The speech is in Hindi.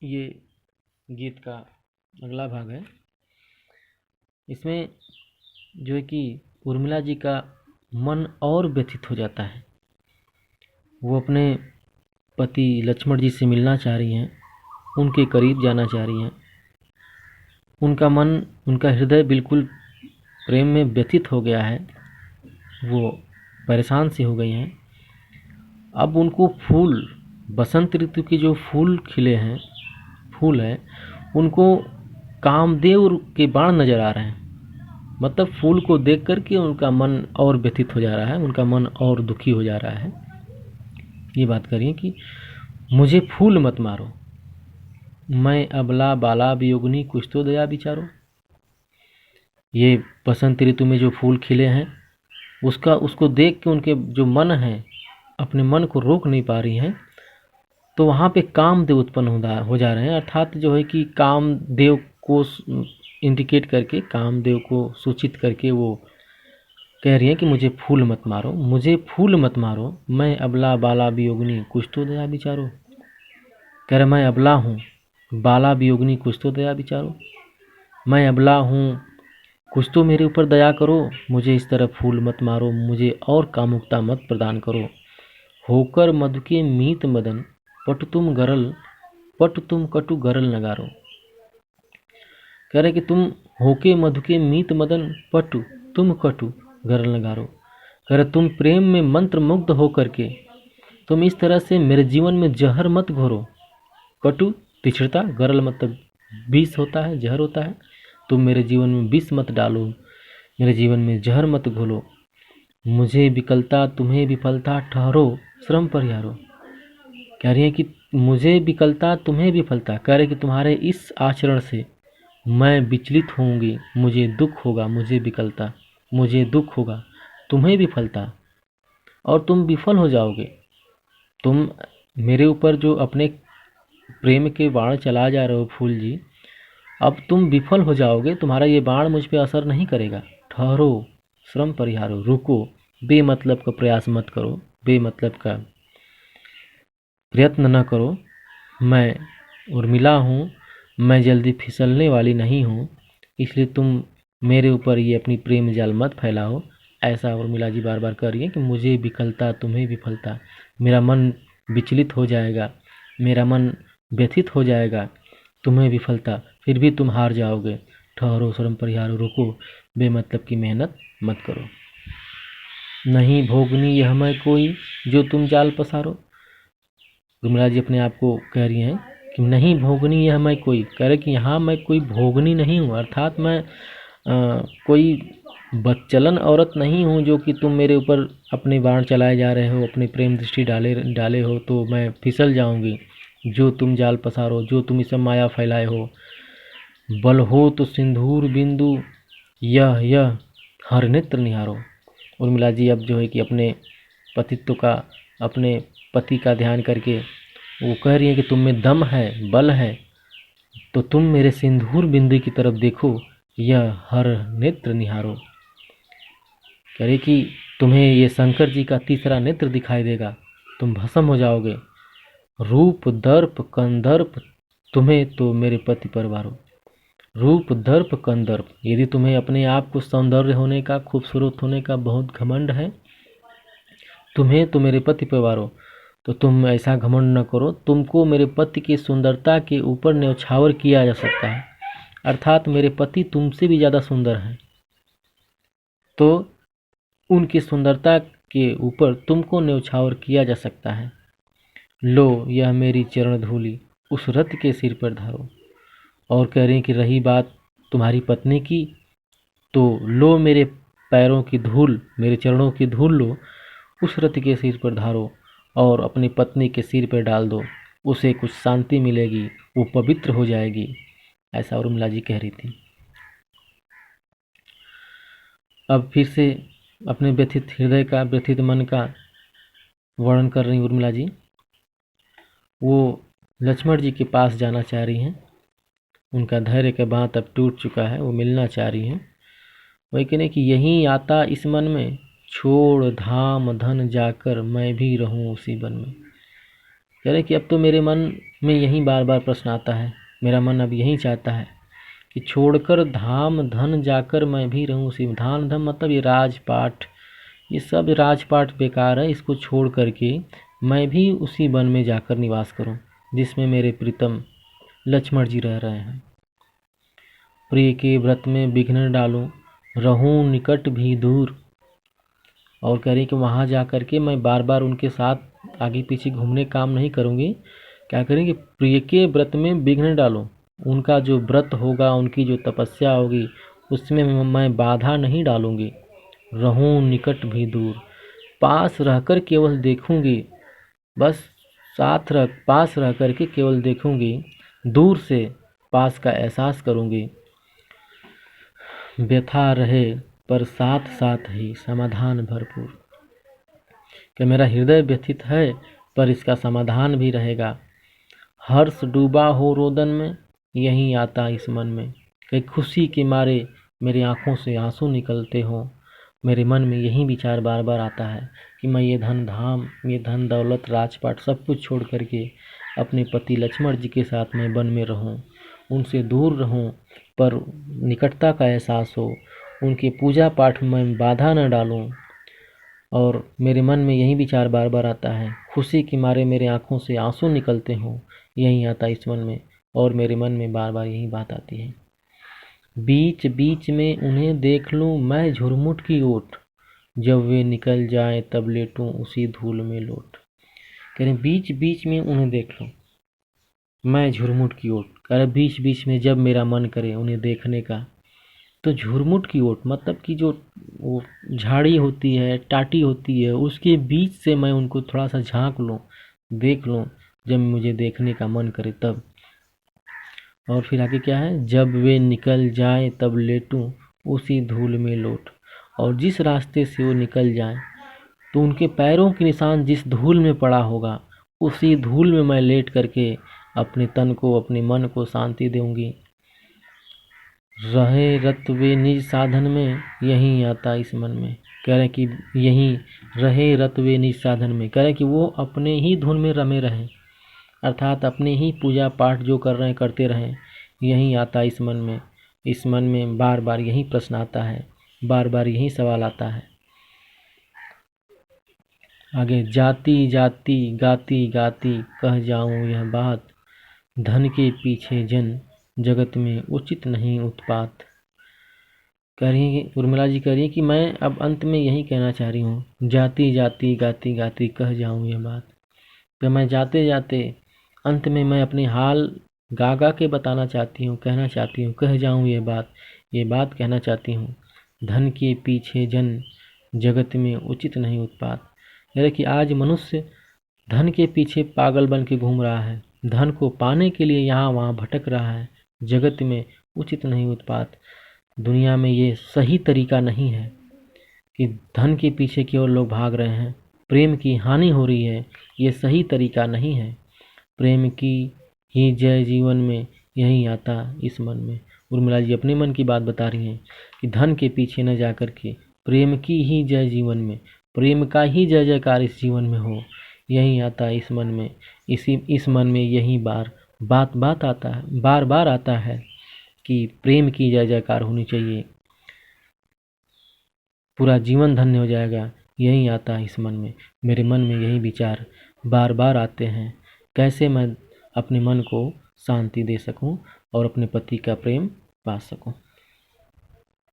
ये गीत का अगला भाग है। इसमें जो है कि उर्मिला जी का मन और व्यथित हो जाता है। वो अपने पति लक्ष्मण जी से मिलना चाह रही हैं, उनके करीब जाना चाह रही हैं। उनका मन, उनका हृदय बिल्कुल प्रेम में व्यथित हो गया है। वो परेशान सी हो गई हैं। अब उनको फूल, बसंत ऋतु के जो फूल खिले हैं, फूल है, उनको कामदेव के बाण नजर आ रहे हैं। मतलब फूल को देख करके उनका मन और व्यथित हो जा रहा है, उनका मन और दुखी हो जा रहा है। ये बात करिए कि मुझे फूल मत मारो, मैं अबला बाला वियोगिनी कुछ तो दया विचारो। ये बसंत ऋतु में जो फूल खिले हैं, उसको देख के उनके जो मन है, अपने मन को रोक नहीं पा रही हैं। तो वहाँ पे कामदेव उत्पन्न हो जा रहे हैं। अर्थात जो है कि कामदेव को इंडिकेट करके, कामदेव को सूचित करके वो कह रही हैं कि मुझे फूल मत मारो, मुझे फूल मत मारो, मैं अबला बाला वियोगिनी कुछ तो दया विचारो। कह रहे मैं अबला हूँ, बाला वियोगिनी कुछ तो दया विचारो। मैं अबला हूँ, कुछ तो मेरे ऊपर दया करो, मुझे इस तरह फूल मत मारो, मुझे और कामुकता मत प्रदान करो। होकर मधु के मीत मदन पटु तुम गरल, पटु तुम कटु गरल नगारो। कह रहे कि तुम होके मधु के मीत मदन पटु तुम कटु गरल नगारो। कह रहे तुम प्रेम में मंत्र मुग्ध होकर के तुम इस तरह से मेरे जीवन में जहर मत घोरो। कटु तिछड़ता, गरल मतलब विष होता है, जहर होता है। तुम मेरे जीवन में विष मत डालो, मेरे जीवन में जहर मत घोलो। मुझे विकलता तुम्हें विफलता ठहरो श्रम परिहारो। कह रही है कि मुझे विकलता तुम्हें विफलता। कह रहे कि तुम्हारे इस आचरण से मैं विचलित होंगी, मुझे दुख होगा, मुझे विकलता, मुझे दुख होगा, तुम्हें विफलता, और तुम विफल हो जाओगे। तुम मेरे ऊपर जो अपने प्रेम के बाण चला जा रहे हो फूल जी, अब तुम विफल हो जाओगे, तुम्हारा ये बाण मुझ पे असर नहीं करेगा। ठहरो श्रम परिहारो, रुको, बेमतलब का प्रयास मत करो, बेमतलब का प्रयत्न न करो। मैं उर्मिला हूँ, मैं जल्दी फिसलने वाली नहीं हूँ, इसलिए तुम मेरे ऊपर ये अपनी प्रेम जाल मत फैलाओ। ऐसा उर्मिला जी बार बार कह रही हैं कि मुझे विकलता तुम्हें विफलता, मेरा मन विचलित हो जाएगा, मेरा मन व्यथित हो जाएगा, तुम्हें विफलता, फिर भी तुम हार जाओगे। ठहरो श्रम परिहारो, रुको, बेमतलब की मेहनत मत करो। नहीं भोगनी यह मैं कोई जो तुम जाल पसारो। उर्मिला जी अपने आप को कह रही हैं कि नहीं भोगनी यह मैं कोई। कह रहे कि यहाँ मैं कोई भोगनी नहीं हूँ, अर्थात मैं कोई बदचलन औरत नहीं हूँ जो कि तुम मेरे ऊपर अपने बाण चलाए जा रहे हो, अपनी प्रेम दृष्टि डाले हो तो मैं फिसल जाऊंगी। जो तुम जाल पसारो, जो तुम इस माया फैलाए हो। बल हो तो सिंदूर बिंदु यह हर नेत्र निहारो। उर्मिला जी अब जो है कि अपने पतित्व का, अपने पति का ध्यान करके वो कह रही है कि तुम में दम है, बल है, तो तुम मेरे सिंदूर बिंदु की तरफ देखो, यह हर नेत्र निहारो। कह रही कि तुम्हें ये शंकर जी का तीसरा नेत्र दिखाई देगा, तुम भस्म हो जाओगे। रूप दर्प कंदर्प तुम्हें तो मेरे पति पर वारो। रूप दर्प कंदर्प, यदि तुम्हें अपने आप को सौंदर्य होने का, खूबसूरत होने का बहुत घमंड है, तुम्हें तो मेरे पति पर वारो, तो तुम ऐसा घमंड न करो। तुमको मेरे पति की सुंदरता के ऊपर न्यौछावर किया जा सकता है, अर्थात मेरे पति तुमसे भी ज़्यादा सुंदर हैं, तो उनकी सुंदरता के ऊपर तुमको न्यौछावर किया जा सकता है। लो यह मेरी चरण धूली उस रथ के सिर पर धारो। और कह रही कि रही बात तुम्हारी पत्नी की, तो लो मेरे पैरों की धूल, मेरे चरणों की धूल लो, उस रथ के सिर पर धारो और अपनी पत्नी के सिर पर डाल दो, उसे कुछ शांति मिलेगी, वो पवित्र हो जाएगी। ऐसा उर्मिला जी कह रही थी। अब फिर से अपने व्यथित हृदय का, व्यथित मन का वर्णन कर रही उर्मिला जी। वो लक्ष्मण जी के पास जाना चाह रही हैं, उनका धैर्य का बांध अब टूट चुका है, वो मिलना चाह रही हैं। वही कहने कि यहीं आता इस मन में, छोड़ धाम धन जाकर मैं भी रहूं उसी वन में। कह रहे कि अब तो मेरे मन में यही बार बार प्रश्न आता है, मेरा मन अब यही चाहता है कि छोड़कर धाम धन जाकर मैं भी रहूं उसी में। धाम धन मतलब ये राजपाट, ये सब राजपाट बेकार है, इसको छोड़ करके मैं भी उसी वन में जाकर निवास करूं जिसमें मेरे प्रीतम लक्ष्मण जी रह रहे हैं। प्रिय के व्रत में विघ्न डालूं, रहूं निकट भी दूर। और कह रही कि वहाँ जा कर के मैं बार बार उनके साथ आगे पीछे घूमने काम नहीं करूँगी। क्या करेंगे, प्रिय के व्रत में विघ्न डालूं, उनका जो व्रत होगा, उनकी जो तपस्या होगी, उसमें मैं बाधा नहीं डालूंगी। रहूं निकट भी दूर, पास रहकर केवल देखूंगी, बस पास रह कर के केवल देखूंगी, दूर से पास का एहसास करूंगी। व्यथा रहे पर साथ साथ ही समाधान भरपूर, कि मेरा हृदय व्यथित है पर इसका समाधान भी रहेगा। हर्ष डूबा हो रोदन में, यही आता इस मन में, कि खुशी के मारे मेरी आंखों से आंसू निकलते हों। मेरे मन में यही विचार बार बार आता है कि मैं ये धन धाम, ये धन दौलत, राजपाट सब कुछ छोड़ करके अपने पति लक्ष्मण जी के साथ मैं वन में रहूं, उनसे दूर रहूं पर निकटता का एहसास हो, उनके पूजा पाठ में बाधा न डालूं। और मेरे मन में यही विचार बार बार आता है, खुशी के मारे मेरे आंखों से आंसू निकलते हों, यही आता इस मन में। और मेरे मन में बार बार यही बात आती है। बीच बीच में उन्हें देख लूं मैं झुरमुट की ओट, जब वे निकल जाएं तब लेटूं उसी धूल में लोट। कह रहे बीच बीच में उन्हें देख लूं मैं झुरमुट की ओट, कह रहे बीच बीच में जब मेरा मन करे उन्हें देखने का, तो झुरमुट की ओट मतलब कि जो वो झाड़ी होती है, टाटी होती है, उसके बीच से मैं उनको थोड़ा सा झांक लूं, देख लूं, जब मुझे देखने का मन करे तब। और फिर आगे क्या है, जब वे निकल जाएं तब लेटूं उसी धूल में लोट। और जिस रास्ते से वो निकल जाएं तो उनके पैरों के निशान जिस धूल में पड़ा होगा, उसी धूल में मैं लेट करके अपने तन को, अपने मन को शांति दूंगी। रहे रत वे निज साधन में, यही आता इस मन में। कह रहे कि यही रहे रत वे निज साधन में, कह रहे कि वो अपने ही धुन में रमे रहें, अर्थात अपने ही पूजा पाठ जो कर रहे हैं करते रहें, यही आता इस मन में। इस मन में बार बार यही प्रश्न आता है, बार बार यही सवाल आता है। आगे, जाती जाती गाती गाती कह जाऊं यह बात, धन के पीछे जन जगत में उचित नहीं उत्पात। कह रही उर्मिला जी, कह रही कि मैं अब अंत में यही कहना चाह रही हूँ, जाती जाती गाती गाती कह जाऊं यह बात, कि मैं जाते जाते अंत में मैं अपने हाल गा गा के बताना चाहती हूँ, कहना चाहती हूँ, कह जाऊँ ये बात कहना चाहती हूँ। धन के पीछे जन जगत में उचित नहीं उत्पात। यानी कि आज मनुष्य धन के पीछे पागल बन के घूम रहा है, धन को पाने के लिए यहाँ वहाँ भटक रहा है, जगत में उचित नहीं उत्पात। दुनिया में ये सही तरीका नहीं है कि धन के पीछे केवल लोग भाग रहे हैं, प्रेम की हानि हो रही है, ये सही तरीका नहीं है। प्रेम की ही जय जीवन में, यही आता इस मन में। उर्मिला जी अपने मन की बात बता रही हैं कि धन के पीछे न जा कर के प्रेम की ही जय जीवन में, प्रेम का ही जय जयकार इस जीवन में हो, यही आता इस मन में। इस मन में यही बात आता है, बार बार आता है कि प्रेम की जय जयकार होनी चाहिए, पूरा जीवन धन्य हो जाएगा, यही आता है इस मन में। मेरे मन में यही विचार बार बार आते हैं, कैसे मैं अपने मन को शांति दे सकूं और अपने पति का प्रेम पा सकूं।